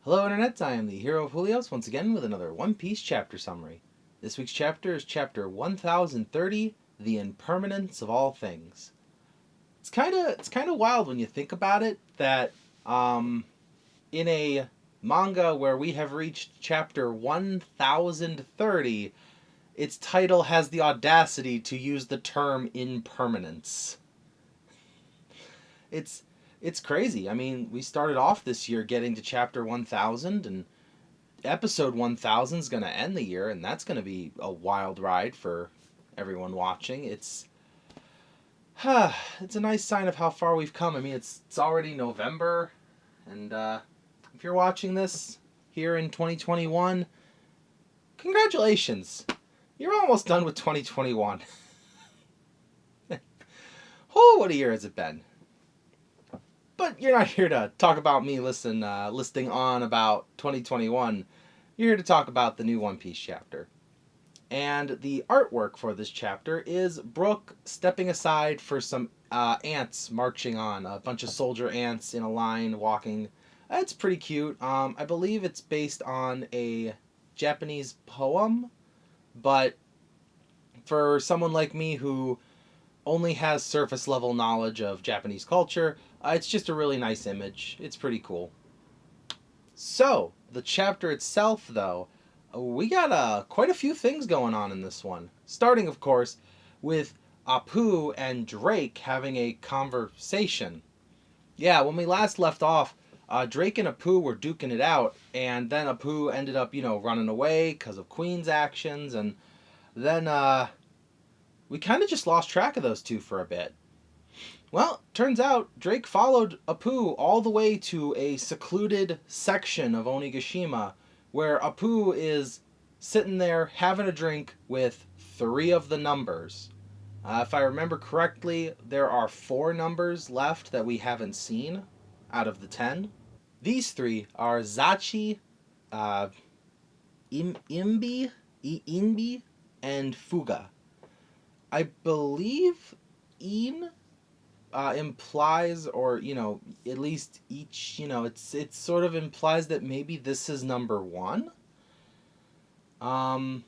Hello Internet, I am the hero of Julios once again with another One Piece chapter summary. This week's chapter is chapter 1030, The Impermanence of All Things. It's kind of wild when you think about it that in a manga where we have reached chapter 1030, its title has the audacity to use the term impermanence. It's crazy. I mean, we started off this year getting to chapter 1000, and episode 1000 is going to end the year, and that's going to be a wild ride for everyone watching. It's a nice sign of how far we've come. I mean, it's already November, and if you're watching this here in 2021, congratulations. You're almost done with 2021. Oh, what a year has it been. But you're not here to talk about me listing on about 2021. You're here to talk about the new One Piece chapter. And the artwork for this chapter is Brook stepping aside for some ants marching on. A bunch of soldier ants in a line walking. It's pretty cute. I believe it's based on a Japanese poem. But for someone like me who only has surface level knowledge of Japanese culture, it's just a really nice image. It's pretty cool. So, the chapter itself, though, we got quite a few things going on in this one. Starting, of course, with Apu and Drake having a conversation. Yeah, when we last left off, Drake and Apu were duking it out, and then Apu ended up, running away because of Queen's actions, and then we kind of just lost track of those two for a bit. Well, turns out Drake followed Apu all the way to a secluded section of Onigashima where Apu is sitting there having a drink with 3 of the numbers. If I remember correctly, there are 4 numbers left that we haven't seen out of the 10. These 3 are Zachi, Inbi, and Fuga. I believe In implies, or at least each, it sort of implies that maybe this is number 1. I'm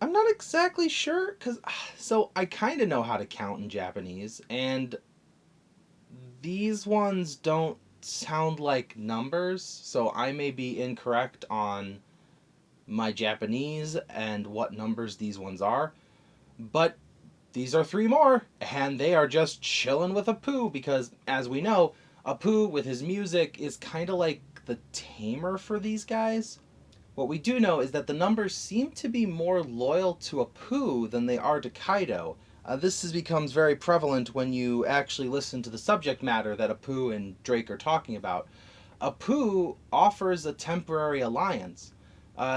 not exactly sure, so I kind of know how to count in Japanese, and these ones don't sound like numbers, so I may be incorrect on my Japanese and what numbers these ones are, but these are 3 more, and they are just chilling with Apu because, as we know, Apu with his music is kind of like the tamer for these guys. What we do know is that the numbers seem to be more loyal to Apu than they are to Kaido. This becomes very prevalent when you actually listen to the subject matter that Apu and Drake are talking about. Apu offers a temporary alliance,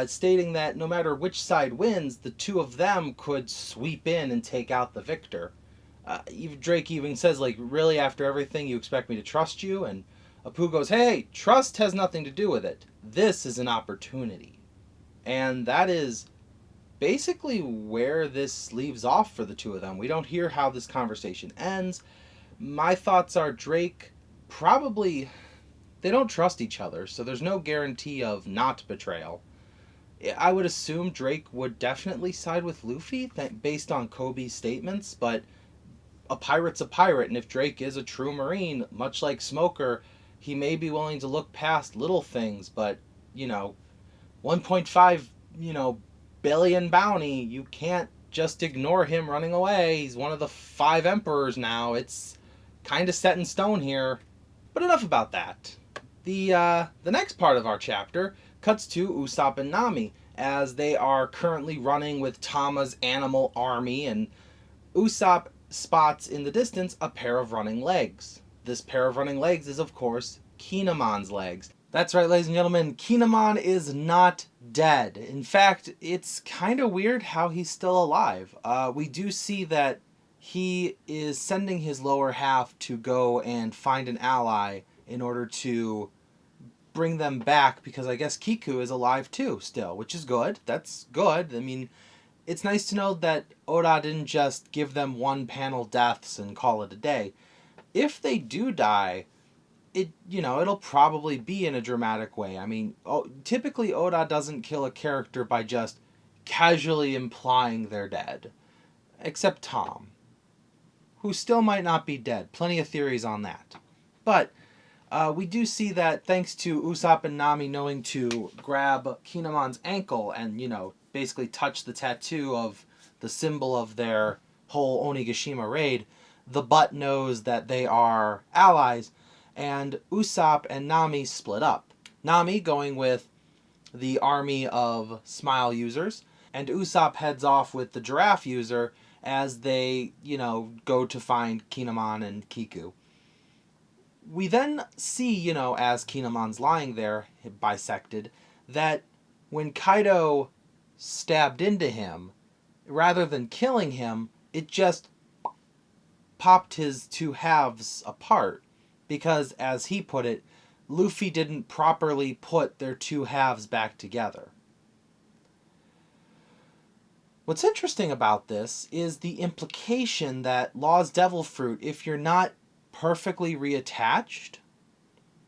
stating that no matter which side wins, the 2 of them could sweep in and take out the victor. Drake even says, really, after everything, you expect me to trust you? And Apu goes, hey, trust has nothing to do with it. This is an opportunity. And that is basically where this leaves off for the 2 of them. We don't hear how this conversation ends. My thoughts are Drake probably, they don't trust each other, so there's no guarantee of not betrayal. I would assume Drake would definitely side with Luffy based on Kobe's statements, but a pirate's a pirate, and if Drake is a true Marine, much like Smoker, he may be willing to look past little things, but, 1.5, billion bounty, you can't just ignore him running away. He's one of the 5 emperors now. It's kind of set in stone here. But enough about that. The next part of our chapter cuts to Usopp and Nami as they are currently running with Tama's animal army, and Usopp spots in the distance a pair of running legs. This pair of running legs is, of course, Kinemon's legs. That's right, ladies and gentlemen, Kinemon is not dead. In fact, it's kind of weird how he's still alive. We do see that he is sending his lower half to go and find an ally in order to bring them back, because I guess Kiku is alive too still, which is good. That's good. I mean, it's nice to know that Oda didn't just give them 1 panel deaths and call it a day. If they do die, it'll probably be in a dramatic way. I mean, typically Oda doesn't kill a character by just casually implying they're dead, except Tom, who still might not be dead. Plenty of theories on that. But we do see that thanks to Usopp and Nami knowing to grab Kinemon's ankle and, basically touch the tattoo of the symbol of their whole Onigashima raid, the butt knows that they are allies, and Usopp and Nami split up. Nami going with the army of Smile users, and Usopp heads off with the giraffe user as they, go to find Kinemon and Kiku. We then see, as Kinemon's lying there, bisected, that when Kaido stabbed into him, rather than killing him, it just popped his two halves apart. Because, as he put it, Luffy didn't properly put their two halves back together. What's interesting about this is the implication that Law's Devil Fruit, if you're not perfectly reattached,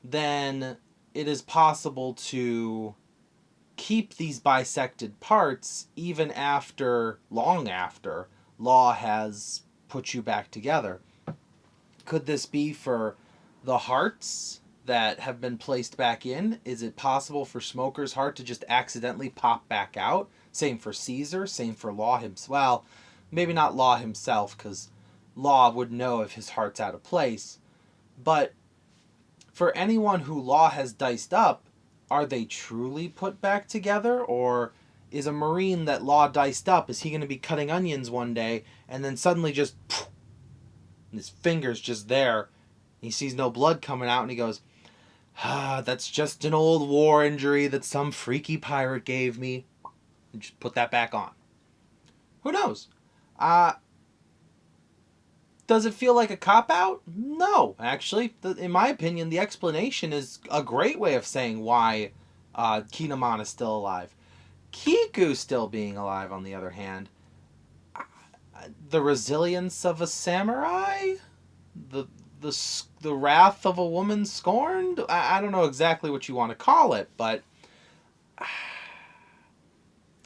then it is possible to keep these bisected parts even long after Law has put you back together. Could this be for the hearts that have been placed back in? Is it possible for Smoker's heart to just accidentally pop back out? Same for Caesar, same for Law himself. Well, maybe not Law himself, because Law would know if his heart's out of place. But for anyone who Law has diced up, are they truly put back together? Or is a Marine that Law diced up, is he going to be cutting onions one day and then suddenly just, and his finger's just there, he sees no blood coming out and he goes, that's just an old war injury that some freaky pirate gave me. And just put that back on. Who knows? Does it feel like a cop-out? No, actually. In my opinion, the explanation is a great way of saying why Kinemon is still alive. Kiku still being alive, on the other hand. The resilience of a samurai? The wrath of a woman scorned? I don't know exactly what you want to call it, but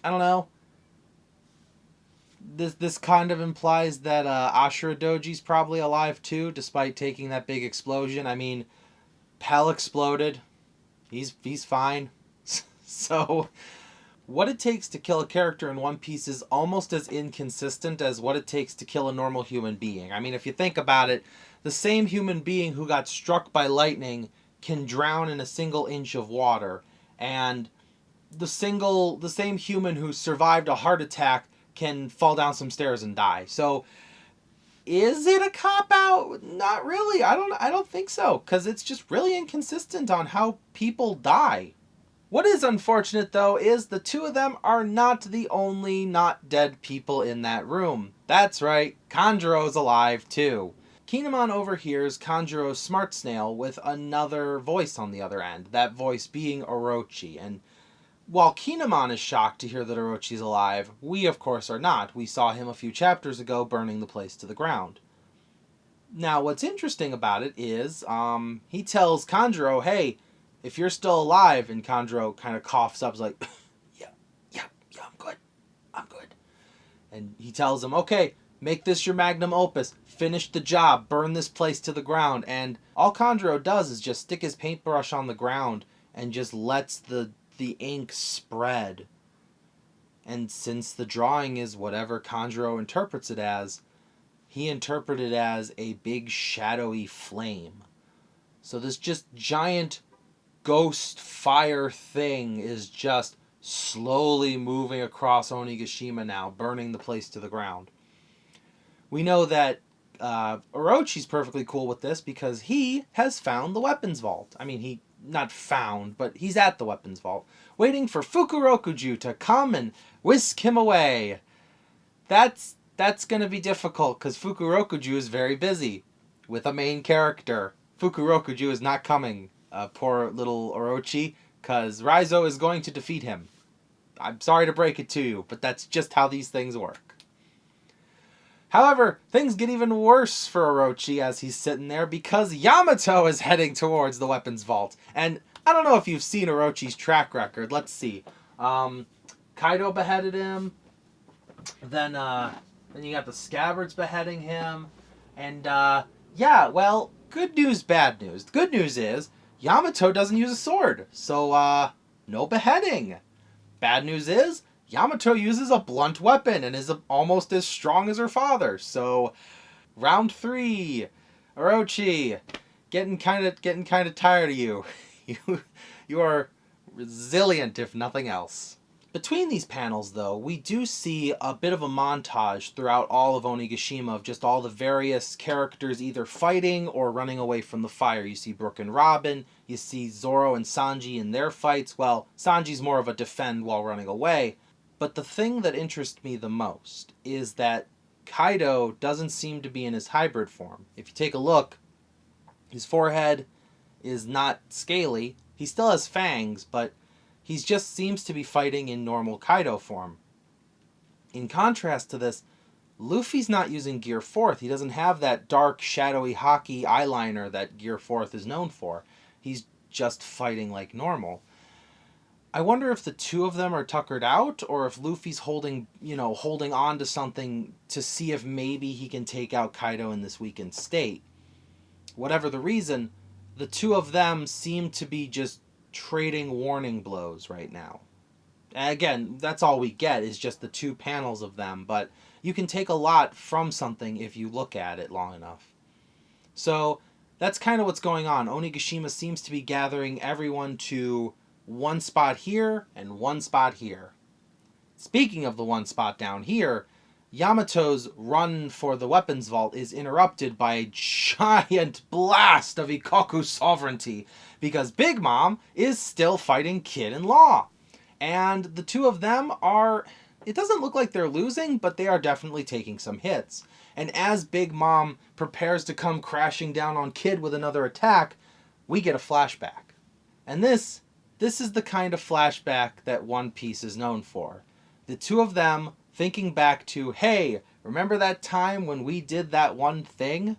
I don't know. This kind of implies that Ashura Doji's probably alive too, despite taking that big explosion. I mean, Pell exploded. He's fine. So, what it takes to kill a character in One Piece is almost as inconsistent as what it takes to kill a normal human being. I mean, if you think about it, the same human being who got struck by lightning can drown in a single inch of water, and the same human who survived a heart attack can fall down some stairs and die. So, is it a cop-out? Not really. I don't think so, because it's just really inconsistent on how people die. What is unfortunate, though, is the two of them are not the only not dead people in that room. That's right, Kanjuro's alive, too. Kinemon overhears Kanjuro's smart snail with another voice on the other end, that voice being Orochi, and while Kinemon is shocked to hear that Orochi's alive, we of course are not. We saw him a few chapters ago burning the place to the ground. Now, what's interesting about it is, he tells Kanjuro, hey, if you're still alive, and Kanjuro kind of coughs up, like, yeah, I'm good. And he tells him, okay, make this your magnum opus, finish the job, burn this place to the ground, and all Kanjuro does is just stick his paintbrush on the ground and just lets the ink spread. And since the drawing is whatever Kanjuro interprets it as, he interpreted it as a big shadowy flame. So this just giant ghost fire thing is just slowly moving across Onigashima now, burning the place to the ground. We know that Orochi's perfectly cool with this because he has found the weapons vault. I mean, he not found, but he's at the weapons vault, waiting for Fukurokuju to come and whisk him away. That's going to be difficult because Fukurokuju is very busy with a main character. Fukurokuju is not coming, poor little Orochi, because Raizo is going to defeat him. I'm sorry to break it to you, but that's just how these things work. However, things get even worse for Orochi as he's sitting there because Yamato is heading towards the weapons vault. And I don't know if you've seen Orochi's track record. Let's see. Kaido beheaded him. Then you got the Scabbards beheading him. And, yeah, well, good news, bad news. The good news is Yamato doesn't use a sword. So, no beheading. Bad news is Yamato uses a blunt weapon and is almost as strong as her father. So, round 3, Orochi, getting kind of tired of you. You are resilient, if nothing else. Between these panels, though, we do see a bit of a montage throughout all of Onigashima of just all the various characters either fighting or running away from the fire. You see Brook and Robin, you see Zoro and Sanji in their fights. Well, Sanji's more of a defend while running away. But the thing that interests me the most is that Kaido doesn't seem to be in his hybrid form. If you take a look, his forehead is not scaly. He still has fangs, but he just seems to be fighting in normal Kaido form. In contrast to this, Luffy's not using Gear 4th. He doesn't have that dark, shadowy, hockey eyeliner that Gear 4th is known for. He's just fighting like normal. I wonder if the two of them are tuckered out, or if Luffy's holding on to something to see if maybe he can take out Kaido in this weakened state. Whatever the reason, the two of them seem to be just trading warning blows right now. And again, that's all we get is just the 2 panels of them, but you can take a lot from something if you look at it long enough. So that's kind of what's going on. Onigashima seems to be gathering everyone to one spot here and one spot here. Speaking of the one spot down here, Yamato's run for the weapons vault is interrupted by a giant blast of Ikoku sovereignty because Big Mom is still fighting Kid and Law. And the two of them are, it doesn't look like they're losing, but they are definitely taking some hits. And as Big Mom prepares to come crashing down on Kid with another attack, we get a flashback. And this is the kind of flashback that One Piece is known for. The two of them thinking back to, hey, remember that time when we did that one thing?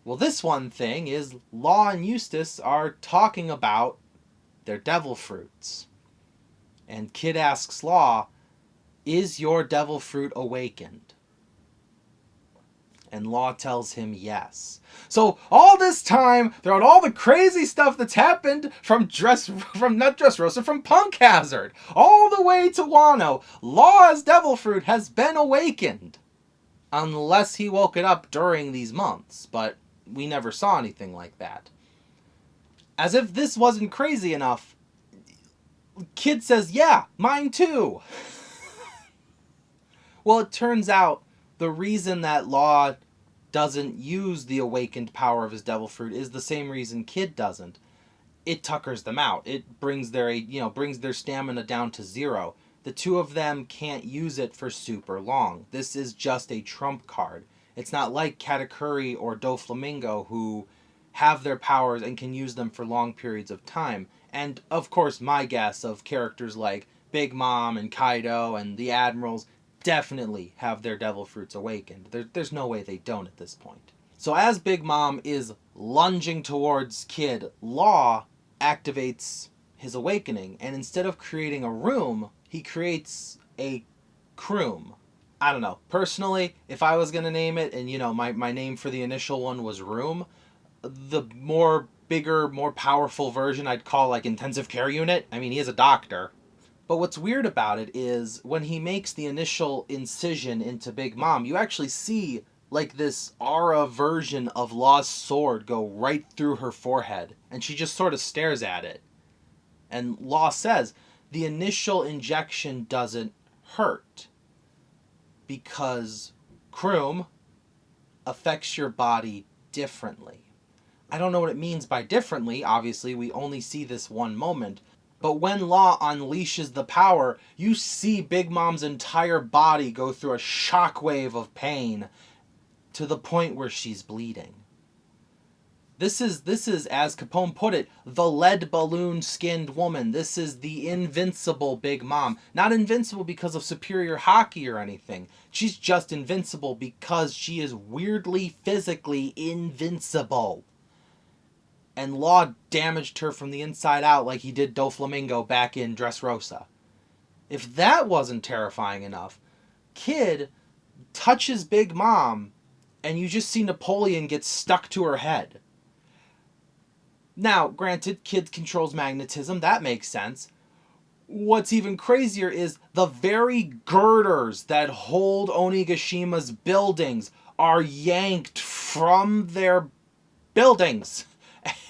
Well, this one thing is Law and Eustace are talking about their devil fruits. And Kid asks Law, is your devil fruit awakened? And Law tells him yes. So all this time, throughout all the crazy stuff that's happened from Punk Hazard, all the way to Wano, Law's devil fruit has been awakened. Unless he woke it up during these months, but we never saw anything like that. As if this wasn't crazy enough, Kid says, yeah, mine too. Well, it turns out the reason that Law doesn't use the awakened power of his devil fruit is the same reason Kid doesn't. It tuckers them out. It brings their stamina down to 0. The two of them can't use it for super long. This is just a trump card. It's not like Katakuri or Doflamingo who have their powers and can use them for long periods of time. And of course, my guess of characters like Big Mom and Kaido and the Admirals definitely have their devil fruits awakened. There's no way they don't at this point. So as Big Mom is lunging towards Kid, Law activates his awakening, and instead of creating a room, he creates a croom. I don't know. Personally, if I was going to name it, and my name for the initial one was Room, the bigger, more powerful version I'd call like Intensive Care Unit. I mean, he is a doctor. But what's weird about it is when he makes the initial incision into Big Mom, you actually see like this aura version of Law's sword go right through her forehead, and she just sort of stares at it. And Law says the initial injection doesn't hurt because Croom affects your body differently. I don't know what it means by differently. Obviously, we only see this one moment. But when Law unleashes the power, you see Big Mom's entire body go through a shockwave of pain to the point where she's bleeding. This is, as Capone put it, the lead balloon skinned woman. This is the invincible Big Mom. Not invincible because of superior hockey or anything. She's just invincible because she is weirdly physically invincible. And Law damaged her from the inside out like he did Doflamingo back in Dressrosa. If that wasn't terrifying enough, Kid touches Big Mom and you just see Napoleon get stuck to her head. Now, granted, Kid controls magnetism, that makes sense. What's even crazier is the very girders that hold Onigashima's buildings are yanked from their buildings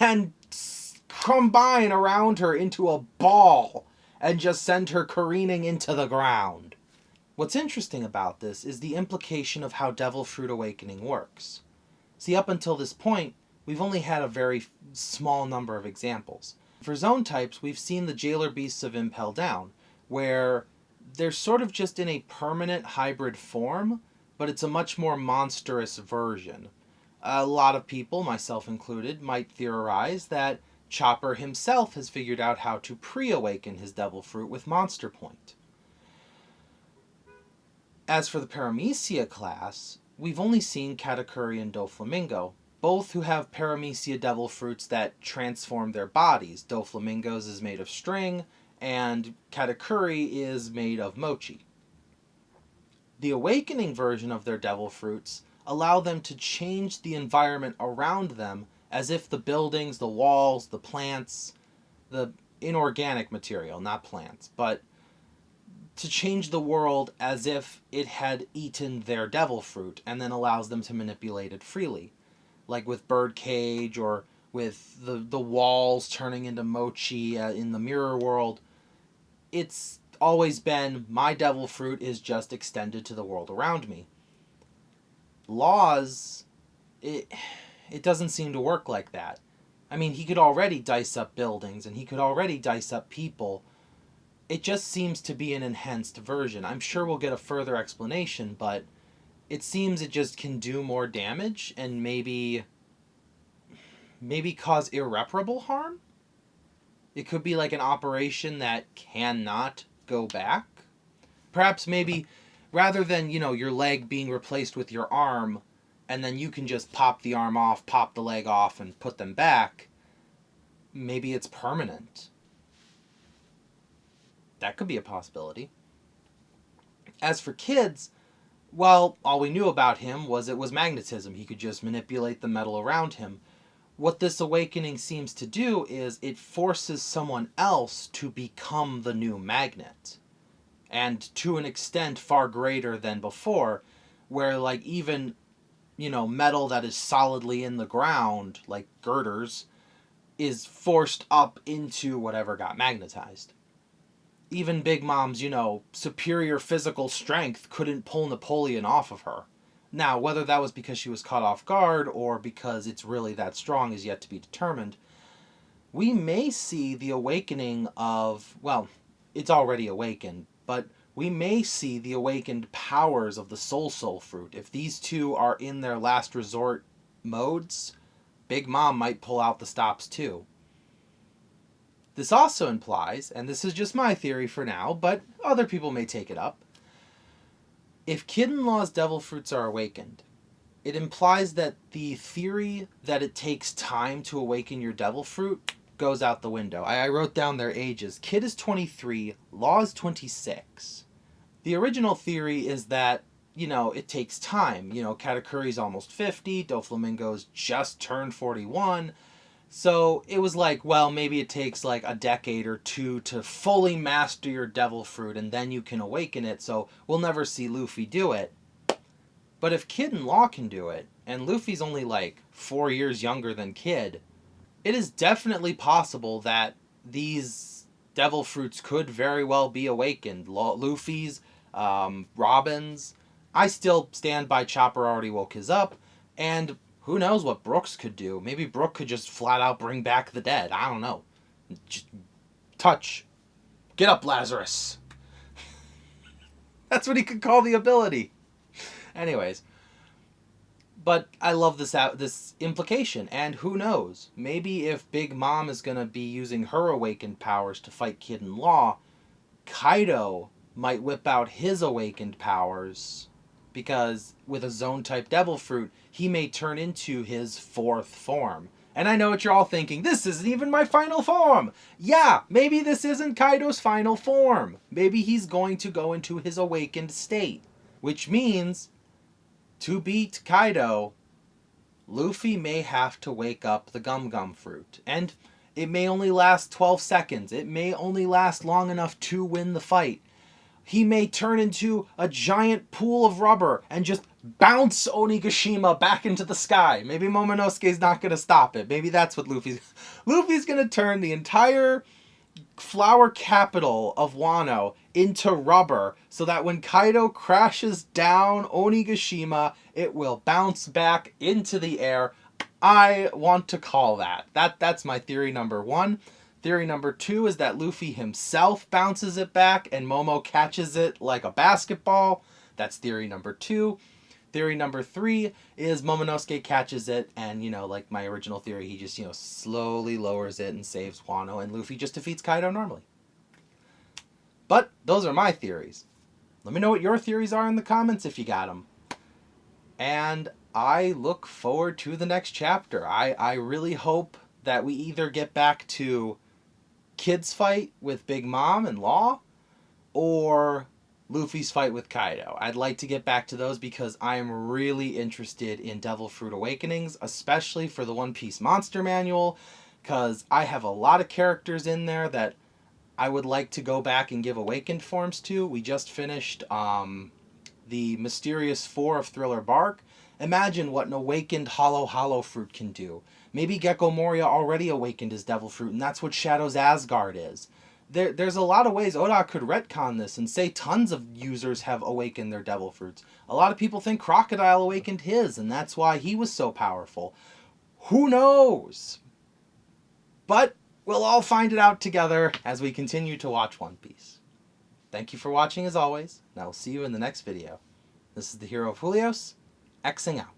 and combine around her into a ball and just send her careening into the ground. What's interesting about this is the implication of how Devil Fruit Awakening works. See, up until this point, we've only had a very small number of examples. For zone types, we've seen the Jailer Beasts of Impel Down, where they're sort of just in a permanent hybrid form, but it's a much more monstrous version. A lot of people, myself included, might theorize that Chopper himself has figured out how to pre-awaken his Devil Fruit with Monster Point. As for the Paramecia class, we've only seen Katakuri and Doflamingo, both who have Paramecia Devil Fruits that transform their bodies. Doflamingo's is made of string, and Katakuri is made of mochi. The awakening version of their Devil Fruits allow them to change the environment around them as if the buildings, the walls, the plants, the inorganic material, not plants, but to change the world as if it had eaten their Devil Fruit and then allows them to manipulate it freely. Like with Birdcage or with the walls turning into mochi in the mirror world. It's always been my Devil Fruit is just extended to the world around me. Laws, it doesn't seem to work like that. I mean, he could already dice up buildings and he could already dice up people. It just seems to be an enhanced version. I'm sure we'll get a further explanation, but it seems it just can do more damage and maybe cause irreparable harm? It could be like an operation that cannot go back. Perhaps maybe rather than, your leg being replaced with your arm and then you can just pop the arm off, pop the leg off and put them back, maybe it's permanent. That could be a possibility. As for Kids, well, all we knew about him was it was magnetism. He could just manipulate the metal around him. What this awakening seems to do is it forces someone else to become the new magnet. And to an extent far greater than before, where like even, metal that is solidly in the ground, like girders, is forced up into whatever got magnetized. Even Big Mom's, superior physical strength couldn't pull Napoleon off of her. Now, whether that was because she was caught off guard or because it's really that strong is yet to be determined. We may see the awakening of, well, it's already awakened, but we may see the awakened powers of the Soul Fruit. If these two are in their last resort modes, Big Mom might pull out the stops too. This also implies, and this is just my theory for now, but other people may take it up, if Kid and Law's Devil Fruits are awakened, it implies that the theory that it takes time to awaken your Devil Fruit goes out the window. I wrote down their ages. Kid is 23, Law is 26. The original theory is that, it takes time. Katakuri's almost 50, Doflamingo's just turned 41. So it was like, well, maybe it takes like a decade or two to fully master your Devil Fruit and then you can awaken it, so we'll never see Luffy do it. But if Kid and Law can do it, and Luffy's only like 4 years younger than Kid, it is definitely possible that these Devil Fruits could very well be awakened. Luffy's, Robin's. I still stand by Chopper already woke his up, and who knows what Brooks could do? Maybe Brook could just flat out bring back the dead. I don't know. Just touch. Get up, Lazarus. That's what he could call the ability. Anyways. But I love this implication, and who knows? Maybe if Big Mom is gonna be using her awakened powers to fight Kid in Law, Kaido might whip out his awakened powers, because with a zone type devil fruit, he may turn into his fourth form. And I know what you're all thinking, this isn't even my final form! Yeah, maybe this isn't Kaido's final form. Maybe he's going to go into his awakened state. Which means, to beat Kaido, Luffy may have to wake up the Gum Gum fruit. And it may only last 12 seconds. It may only last long enough to win the fight. He may turn into a giant pool of rubber and just bounce Onigashima back into the sky. Maybe Momonosuke's not going to stop it. Maybe that's what Luffy's going to turn the entire flower capital of Wano into rubber, so that when Kaido crashes down Onigashima, it will bounce back into the air. I want to call that. That's my theory number one. Theory number two is that Luffy himself bounces it back and Momo catches it like a basketball. That's theory number two. Theory number three is Momonosuke catches it and, like my original theory, he just, slowly lowers it and saves Wano, and Luffy just defeats Kaido normally. But those are my theories. Let me know what your theories are in the comments if you got them. And I look forward to the next chapter. I really hope that we either get back to Kid's fight with Big Mom and Law, or Luffy's fight with Kaido. I'd like to get back to those because I am really interested in Devil Fruit Awakenings, especially for the One Piece Monster Manual, because I have a lot of characters in there that I would like to go back and give awakened forms to. We just finished the Mysterious Four of Thriller Bark. Imagine what an awakened Hollow Fruit can do. Maybe Gecko Moria already awakened his Devil Fruit, and that's what Shadow's Asgard is. There's a lot of ways Oda could retcon this and say tons of users have awakened their Devil Fruits. A lot of people think Crocodile awakened his, and that's why he was so powerful. Who knows? But we'll all find it out together as we continue to watch One Piece. Thank you for watching as always, and I will see you in the next video. This is the Hero of Julios, Xing out.